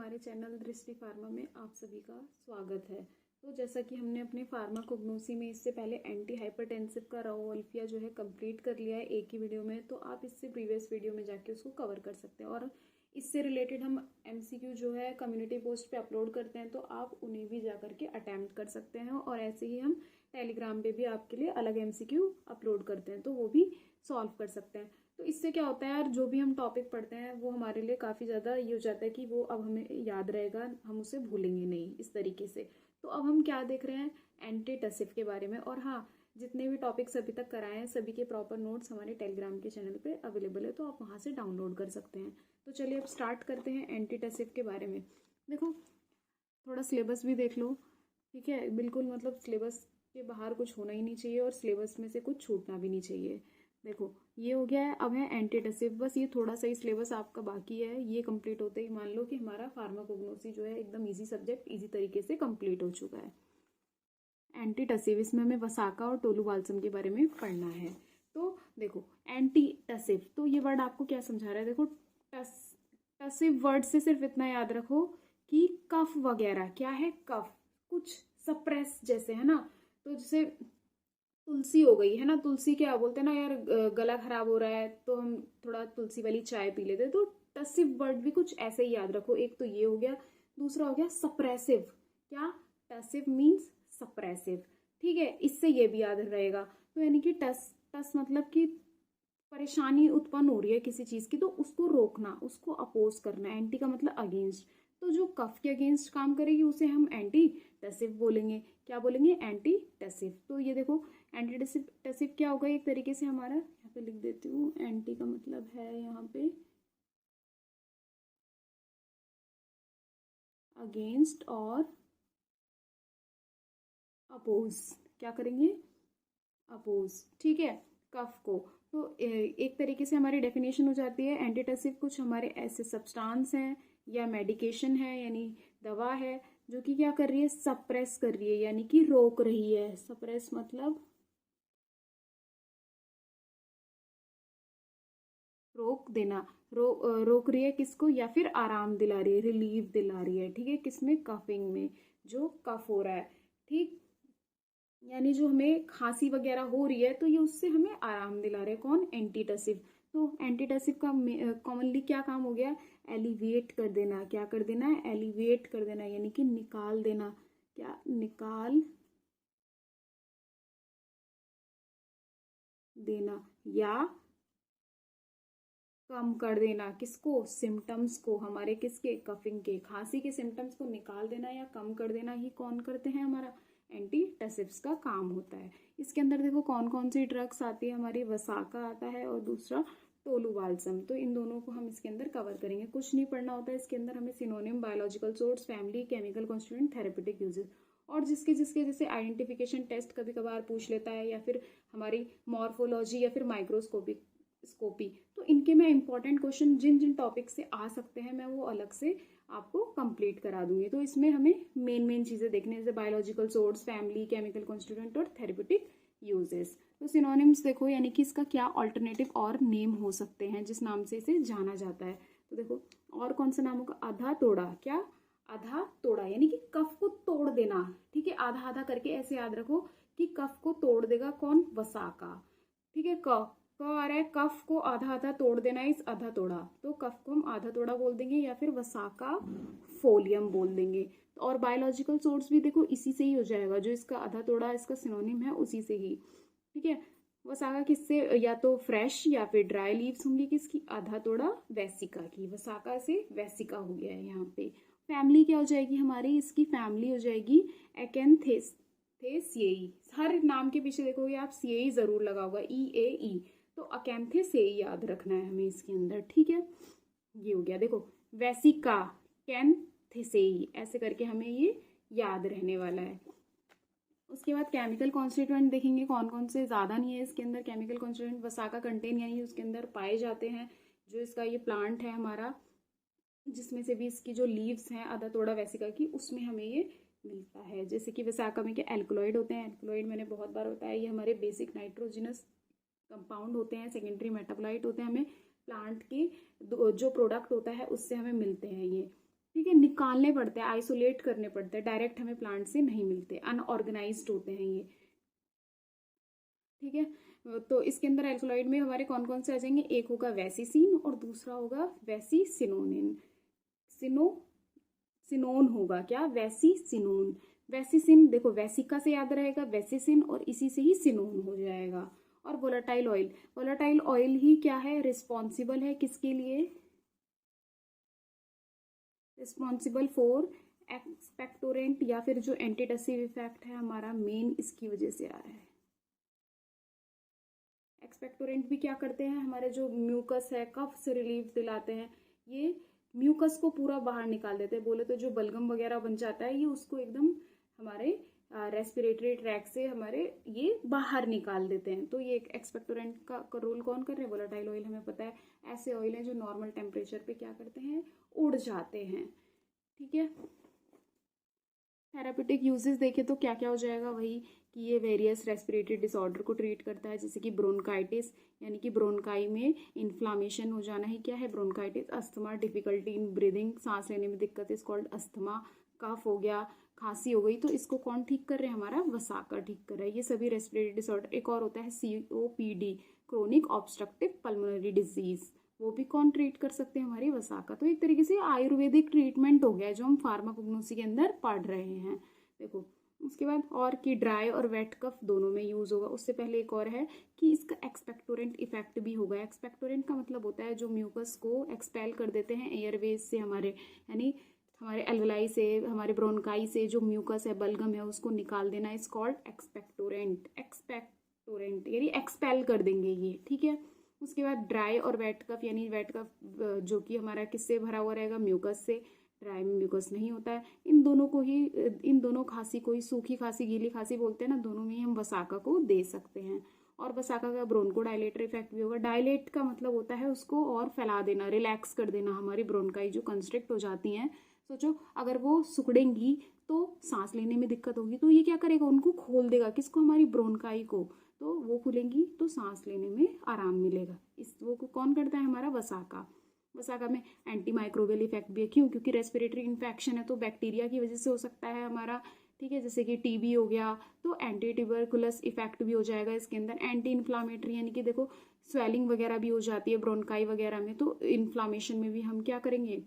हमारे चैनल दृष्टि फार्मा में आप सभी का स्वागत है। तो जैसा कि हमने अपने फार्माकोग्नोसी में इससे पहले एंटी हाइपरटेंसिव का राओल्फिया जो है कंप्लीट कर लिया है एक ही वीडियो में, तो आप इससे प्रीवियस वीडियो में जाके उसको कवर कर सकते हैं। और इससे रिलेटेड हम एमसीक्यू जो है कम्युनिटी पोस्ट पे अपलोड करते हैं, तो आप उन्हें भी जा करके अटैम्प्ट कर सकते हैं। और ऐसे ही हम टेलीग्राम पे भी आपके लिए अलग एमसीक्यू अपलोड करते हैं, तो वो भी सॉल्व कर सकते हैं। तो इससे क्या होता है यार, जो भी हम टॉपिक पढ़ते हैं वो हमारे लिए काफ़ी ज़्यादा ये हो जाता है कि वो अब हमें याद रहेगा, हम उसे भूलेंगे नहीं इस तरीके से। तो अब हम क्या देख रहे हैं, एंटीटसिव के बारे में। और हाँ, जितने भी टॉपिक्स अभी तक कराए हैं सभी के प्रॉपर नोट्स हमारे टेलीग्राम के चैनल पे अवेलेबल है, तो आप वहाँ से डाउनलोड कर सकते हैं। तो चलिए अब स्टार्ट करते हैं एंटीटसिव के बारे में। देखो, थोड़ा सिलेबस भी देख लो, ठीक है। बिल्कुल मतलब सिलेबस के बाहर कुछ होना ही नहीं चाहिए और सिलेबस में से कुछ छूटना भी नहीं चाहिए। देखो, ये हो गया है। अब है एंटीटसिव, बस ये थोड़ा सा ही सिलेबस आपका बाकी है। ये कंप्लीट होते ही मान लो कि हमारा फार्माकोग्नोसी जो है एकदम इजी सब्जेक्ट इजी तरीके से कंप्लीट हो चुका है। एंटीटसिव, इसमें हमें वसाका और टोलू बाल्सम के बारे में पढ़ना है। तो देखो, एंटीटसिव, तो ये वर्ड आपको क्या समझा रहा है। देखो, टसिव वर्ड से सिर्फ इतना याद रखो कि कफ वगैरह, क्या है कफ, कुछ सप्रेस जैसे, है ना। तो जैसे तुलसी हो गई, है ना। तुलसी क्या बोलते हैं ना यार, गला खराब हो रहा है तो हम थोड़ा तुलसी वाली चाय पी लेते हैं। तो टसिव वर्ड भी कुछ ऐसे ही याद रखो। एक तो ये हो गया, दूसरा हो गया सप्रेसिव। क्या, टसिव मीन्स सप्रेसिव, ठीक है। इससे ये भी याद रहेगा। तो यानी कि टस टस मतलब कि परेशानी उत्पन्न हो रही है किसी चीज की, तो उसको रोकना, उसको अपोज करना। एंटी का मतलब अगेंस्ट। तो जो कफ के अगेंस्ट काम करेगी उसे हम एंटी टसिव बोलेंगे। क्या बोलेंगे, एंटी टसिव। तो ये देखो, एंटी टसिव क्या होगा एक तरीके से हमारा, यहाँ पे लिख देती हूँ। एंटी का मतलब है यहाँ पे अगेंस्ट और अपोज। क्या करेंगे, अपोज, ठीक है, कफ को। तो एक तरीके से हमारी डेफिनेशन हो जाती है, एंटीटसिव कुछ हमारे ऐसे सब्सटेंस हैं या मेडिकेशन है, यानी दवा है, जो कि क्या कर रही है, सप्रेस कर रही है, यानी कि रोक रही है। सप्रेस मतलब रोक देना। रोक रही है किसको, या फिर आराम दिला रही है, रिलीफ दिला रही है, ठीक है। किसमें, कफिंग में, जो कफ हो रहा है, ठीक। यानी जो हमें खांसी वगैरह हो रही है तो ये उससे हमें आराम दिला रहे हैं। कौन, एंटीटसिव। तो एंटीटसिव का कॉमनली क्या काम हो गया, एलिवेट कर देना। क्या कर देना है, एलिवेट कर देना, यानी कि निकाल देना। क्या, निकाल देना, या कम कर देना। किसको, सिम्टम्स को, हमारे किसके, कफिंग के, खांसी के सिम्टम्स को निकाल देना या कम कर देना ही कौन करते हैं, हमारा एंटीटसिव्स का काम होता है। इसके अंदर देखो कौन कौन सी ड्रग्स आती है हमारी, वसाका आता है और दूसरा टोलू बाल्सम। तो इन दोनों को हम इसके अंदर कवर करेंगे। कुछ नहीं पढ़ना होता है इसके अंदर हमें, synonym, biological source, family, chemical constituent, therapeutic uses. और जिसके जिसके जैसे आइडेंटिफिकेशन टेस्ट कभी कभार पूछ लेता है, या फिर हमारी मॉर्फोलॉजी या फिर माइक्रोस्कोपिक स्कोपी। तो इनके मैं इंपॉर्टेंट क्वेश्चन जिन जिन टॉपिक से आ सकते हैं मैं वो अलग से आपको कंप्लीट करा दूंगी। तो इसमें हमें मेन मेन चीजें देखने, जैसे biological source, family, chemical constituent और थेरेपेटिक यूजेस। तो सिनोनिम्स देखो, यानी कि इसका क्या ऑल्टरनेटिव और नेम हो सकते हैं जिस नाम से इसे जाना जाता है। तो देखो, और कौन सा नाम होगा, आधा तोड़ा। क्या, आधा तोड़ा, यानी कि कफ को तोड़ देना, ठीक है। आधा आधा करके ऐसे याद रखो कि कफ को तोड़ देगा कौन, वसाका, ठीक है। क आ रहा है, कफ को आधा आधा तोड़ देना है, इस आधा तोड़ा, तो कफ को हम आधा तोड़ा बोल देंगे या फिर वसाका फोलियम बोल देंगे। और बायोलॉजिकल सोर्स भी देखो इसी से ही हो जाएगा, जो इसका आधा तोड़ा इसका सिनोनिम है उसी से ही, ठीक है। वसाका किससे, या तो फ्रेश या फिर ड्राई लीव्स होंगी किसकी, आधा तोड़ा वेसिका की। वसाका से वेसिका हो गया है यहाँ पे। फैमिली क्या हो जाएगी हमारी, इसकी फैमिली हो जाएगी एकेंथेसिएई। हर नाम के पीछे देखोगे आप सीएई जरूर लगा होगा, EAE। तो अकैंथेसिएई याद रखना है हमें इसके अंदर, ठीक है। ये हो गया, देखो, वेसिका, कैंथेसेई, ऐसे करके हमें ये याद रहने वाला है। उसके बाद केमिकल कॉन्स्टिट्यूएंट देखेंगे कौन कौन से, ज़्यादा नहीं है इसके अंदर केमिकल कॉन्स्टिट्यूएंट वसाका कंटेन, यानी उसके अंदर पाए जाते हैं। जो इसका ये प्लांट है हमारा, जिसमें से भी इसकी जो लीव्स हैं आधा तोड़ा वेसिका की, उसमें हमें ये मिलता है। जैसे कि वसाका में क्या एल्कलॉइड होते हैं, एल्कलॉइड मैंने बहुत बार बताया, ये हमारे बेसिक नाइट्रोजिनस कंपाउंड होते हैं, सेकेंडरी मेटाबोलाइट होते हैं, हमें प्लांट के जो प्रोडक्ट होता है उससे हमें मिलते हैं ये, ठीक है, निकालने पड़ते हैं, आइसोलेट करने पड़ते हैं, डायरेक्ट हमें प्लांट से नहीं मिलते, अनऑर्गेनाइज्ड होते हैं ये। ठीक है, तो इसके अंदर एल्कोलॉइड में हमारे कौन कौन से आ जाएंगे, एक होगा वेसिसिन और दूसरा होगा वेसिसिनोनिन। सिनो सिनोन होगा क्या, वेसिसिनोन। वेसिसिन देखो वेसिका से याद रहेगा, वेसिसिन और इसी से ही सिनोन हो जाएगा। और वोलेटाइल ऑयल, वोलेटाइल ऑयल ही क्या है, रिस्पॉन्सिबल है किसके लिए, रिस्पॉन्सिबल फॉर एक्सपेक्टोरेंट या फिर जो एंटीटसिव इफेक्ट है हमारा मेन इसकी वजह से आ रहा है। एक्सपेक्टोरेंट भी क्या करते हैं, हमारे जो म्यूकस है कफ से रिलीफ दिलाते हैं, ये म्यूकस को पूरा बाहर निकाल देते हैं। बोले तो जो बलगम वगैरह बन जाता है ये उसको एकदम हमारे रेस्पिरेटरी ट्रैक से हमारे ये बाहर निकाल देते हैं। तो ये एक्सपेक्टोरेंट का रोल कौन कर रहे हैं, वोलेटाइल ऑयल। हमें पता है ऐसे ऑयल हैं जो नॉर्मल टेम्परेचर पे क्या करते हैं, उड़ जाते हैं। ठीक है, थेरापेटिक यूजेस देखें तो क्या क्या हो जाएगा, वही कि ये वेरियस रेस्पिरेटरी डिसऑर्डर को ट्रीट करता है, जैसे कि ब्रोनकाइटिस, यानी कि ब्रोनकाई में इन्फ्लामेशन हो जाना ही क्या है, bronchitis. Asthma, difficulty in breathing, सांस लेने में दिक्कत, इज कॉल्ड अस्थमा। कफ हो गया, खांसी हो गई, तो इसको कौन ठीक कर रहे हैं, हमारा वसाका ठीक कर रहा है। ये सभी रेस्पिरेटरी डिसऑर्डर। एक और होता है COPD, chronic obstructive pulmonary disease, वो भी कौन ट्रीट कर सकते हैं, हमारी वसाका। तो एक तरीके से आयुर्वेदिक ट्रीटमेंट हो गया जो हम फार्माकोग्नोसी के अंदर पढ़ रहे हैं। देखो उसके बाद और कि ड्राई और वेट कफ दोनों में यूज होगा। उससे पहले एक और है कि इसका एक्सपेक्टोरेंट इफेक्ट भी होगा। एक्सपेक्टोरेंट का मतलब होता है जो म्यूकस को एक्सपेल कर देते हैं एयरवेज से हमारे, यानी हमारे एल्वलाई से, हमारे ब्रोनकाई से जो म्यूकस है, बलगम है, उसको निकाल देना इज कॉल्ड एक्सपेक्टोरेंट। एक्सपेक्टोरेंट यानी एक्सपेल कर देंगे ये। ठीक है, उसके बाद ड्राई और वेट कफ, यानी वेट कफ जो कि हमारा किससे भरा हुआ रहेगा, म्यूकस से। ड्राई में म्यूकस नहीं होता है। इन दोनों खांसी को ही सूखी खांसी गीली खांसी बोलते हैं ना, दोनों में ही हम वसाका को दे सकते हैं। और वसाका का ब्रोनको डायलेटर इफेक्ट भी होगा। डायलेट का मतलब होता है उसको और फैला देना, रिलैक्स कर देना। हमारी ब्रोनकाई जो कंस्ट्रिक्ट हो जाती हैं, सोचो अगर वो सिकुड़ेंगी तो सांस लेने में दिक्कत होगी, तो ये क्या करेगा, उनको खोल देगा, किसको, हमारी ब्रोनकाई को। तो वो खुलेंगी तो सांस लेने में आराम मिलेगा। इस वो कौन करता है, हमारा वसाका। वसाका में एंटी माइक्रोबियल इफेक्ट भी है। क्यों, क्योंकि रेस्पिरेटरी इन्फेक्शन है तो बैक्टीरिया की वजह से हो सकता है हमारा। ठीक है, जैसे कि TB हो गया तो एंटी ट्यूबरकुलस इफेक्ट भी हो जाएगा इसके अंदर। एंटी इन्फ्लामेटरी, यानी कि देखो स्वेलिंग वगैरह भी हो जाती है ब्रोनकाई वगैरह में, तो इन्फ्लामेशन में भी हम क्या करेंगे,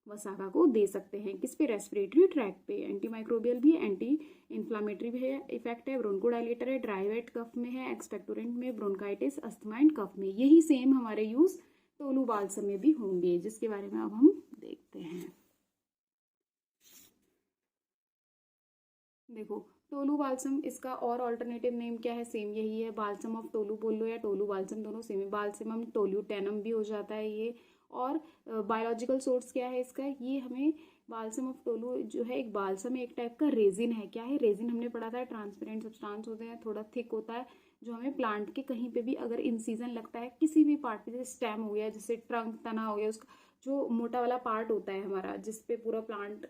वसाका को दे सकते हैं। किस पे, रेस्पिरेटरी ट्रैक पे। एंटी माइक्रोबियल भी, एंटी इन्फ्लामेटरी भी है, इफेक्ट है, ब्रोनकोडाइलेटर है, ड्राई वेट कफ में है, एक्सपेक्टोरेंट में, ब्रोनकाइटिस, अस्थमा एंड कफ में। यही सेम हमारे यूज टोलू बाल्सम में भी होंगे, जिसके बारे में अब हम देखते हैं। देखो टोलू बाल्सम, इसका और ऑल्टरनेटिव नेम क्या है, सेम यही है, बाल्सम ऑफ टोलू बोल लो या टोलू बाल्सम, दोनों सेम है। बाल्समम टोल्यूटेनम भी हो जाता है ये। और बायोलॉजिकल सोर्स क्या है इसका, ये हमें बाल्सम ऑफ टोलू जो है एक बाल्सम है, एक टाइप का रेजिन है। क्या है, रेजिन हमने पढ़ा था, ट्रांसपेरेंट सब्सटेंस होते हैं, थोड़ा थिक होता है, जो हमें प्लांट के कहीं पे भी अगर इंसीजन लगता है किसी भी पार्ट पे, जैसे स्टेम हो गया, जैसे ट्रंक तना हो गया, उसका जो मोटा वाला पार्ट होता है हमारा, जिसपे पूरा प्लांट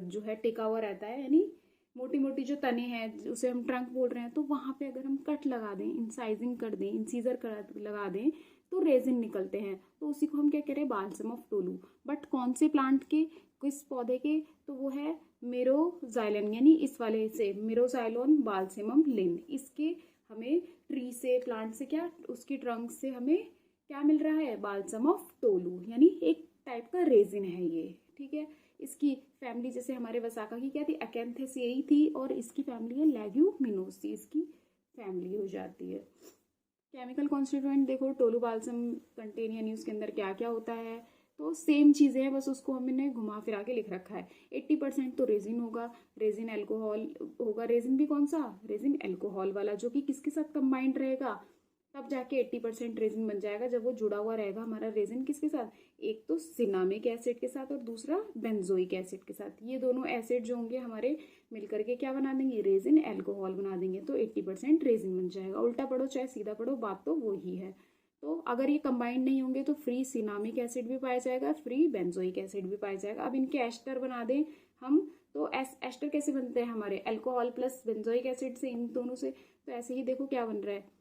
जो है टिका हुआ रहता है, यानी मोटी मोटी जो तने हैं उसे हम ट्रंक बोल रहे हैं, तो वहां पे अगर हम कट लगा दें, इंसाइजिंग कर दें, इंसीजर लगा दें, तो रेजिन निकलते हैं। तो उसी को हम क्या कह रहे हैं, बाल्सम ऑफ टोलू। बट कौन से प्लांट के, किस पौधे के, तो वो है मेरोजाइलन, यानी इस वाले से, मेरोजाइलोन बाल्सेमम लिन। इसके हमें ट्री से, प्लांट से, क्या उसकी ट्रंक से हमें क्या मिल रहा है, बाल्सम ऑफ टोलू, यानी एक टाइप का रेजिन है ये। ठीक है, इसकी फैमिली जैसे हमारे वसाका की क्या थी, अकेंथेसिएई थी, और इसकी फैमिली है लेग्यूमिनोसी, इसकी फैमिली हो जाती है। केमिकल कॉन्स्टिट्यूएंट देखो, टोलू बाल्सम कंटेन, यानी उसके अंदर क्या क्या होता है, तो सेम चीज़ें हैं, बस उसको हमने घुमा फिरा के लिख रखा है। 80% तो रेजिन होगा, रेजिन एल्कोहल होगा। रेजिन भी कौन सा, रेजिन एल्कोहल वाला, जो कि किसके साथ कंबाइंड रहेगा, तब जाके 80% रेजिन बन जाएगा, जब वो जुड़ा हुआ रहेगा हमारा रेजिन किसके साथ, एक तो सिनामिक एसिड के साथ और दूसरा बेंजोइक एसिड के साथ। ये दोनों एसिड जो होंगे हमारे मिलकर के क्या बना देंगे, रेजिन एल्कोहल बना देंगे, तो 80% रेजिन बन जाएगा। उल्टा पढ़ो चाहे सीधा पढ़ो, बात तो वो ही है। तो अगर ये कंबाइंड नहीं होंगे तो फ्री सिनामिक एसिड भी पाया जाएगा, फ्री बेंजोइक एसिड भी पाया जाएगा। अब इनके एस्टर बना दें हम, तो एस्टर कैसे बनते हैं हमारे, अल्कोहल प्लस बेंजोइक एसिड से, इन दोनों से। तो ऐसे ही देखो क्या बन रहा है,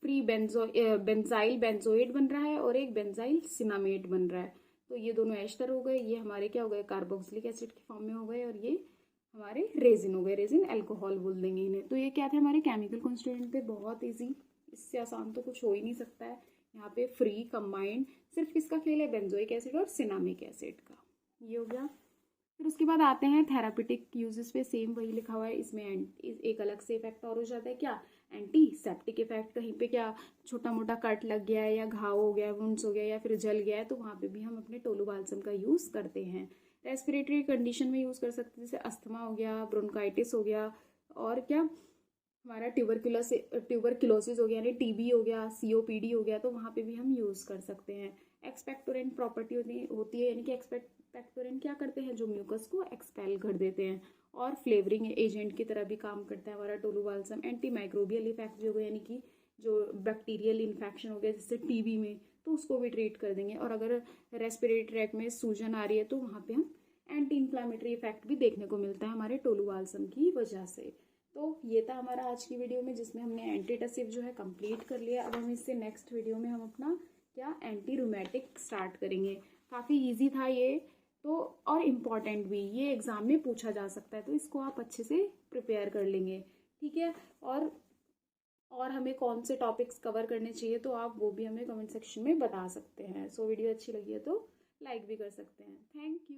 फ्री बेंजाइल बेंजोइड बन रहा है और एक बेंजाइल सिनामेट बन रहा है। तो ये दोनों एस्टर हो गए, ये हमारे क्या हो गए, कार्बोक्सिलिक एसिड के फॉर्म में हो गए, और ये हमारे रेजिन हो गए, रेजिन अल्कोहल बोल देंगे इन्हें। तो ये क्या थे हमारे केमिकल कॉन्स्टिट्यूएंट थे, बहुत ईजी, इससे आसान तो कुछ हो ही नहीं सकता है। यहाँ पे फ्री कंबाइंड सिर्फ किसका खेल है, बेंजोइक एसिड और सिनामिक एसिड का, ये हो गया। फिर उसके बाद आते हैं थेरापिटिक यूजेस पे, सेम वही लिखा हुआ है, इसमें एक अलग से इफेक्ट और हो जाता है, क्या, एंटीसेप्टिक इफेक्ट। कहीं पे क्या छोटा मोटा कट लग गया है या घाव हो गया, वुंड्स हो गया या फिर जल गया है, तो वहाँ पे भी हम अपने टोलो बाल्सम का यूज़ करते हैं। रेस्पिरेटरी कंडीशन में यूज़ कर सकते हैं, जैसे अस्थमा हो गया, ब्रोंकाइटिस हो गया, और क्या हमारा ट्यूबरक्लोसिस हो गया, यानी टीबी हो गया, सीओपीडी हो गया, तो वहाँ पे भी हम यूज़ कर सकते हैं। एक्सपेक्टोरेंट प्रॉपर्टी होती है, यानी कि एक्सपेक्टोरेंट क्या करते हैं, जो म्यूकस को एक्सपेल कर देते हैं, और फ्लेवरिंग एजेंट की तरह भी काम करता है हमारा Tolo balsam. Anti microbial effect जो है, यानी कि जो बैक्टीरियल इन्फेक्शन हो गया जैसे टीबी में, तो उसको भी ट्रीट कर देंगे। और अगर रेस्पिरेटरी ट्रैक में सूजन आ रही है, तो वहाँ पे हम एंटी इन्फ्लामेटरी इफेक्ट भी देखने को मिलता है हमारे टोलो बाल्सम की वजह से। तो ये था हमारा आज की वीडियो में, जिसमें हमने एंटीटसिव जो है कंप्लीट कर लिया। अब हम इससे नेक्स्ट वीडियो में हम अपना क्या एंटी रूमेटिक स्टार्ट करेंगे। काफ़ी इजी था ये तो, और इम्पॉर्टेंट भी, ये एग्ज़ाम में पूछा जा सकता है, तो इसको आप अच्छे से प्रिपेयर कर लेंगे, ठीक है। और हमें कौन से टॉपिक्स कवर करने चाहिए, तो आप वो भी हमें कमेंट सेक्शन में बता सकते हैं। सो वीडियो अच्छी लगी है तो लाइक भी कर सकते हैं। Thank you.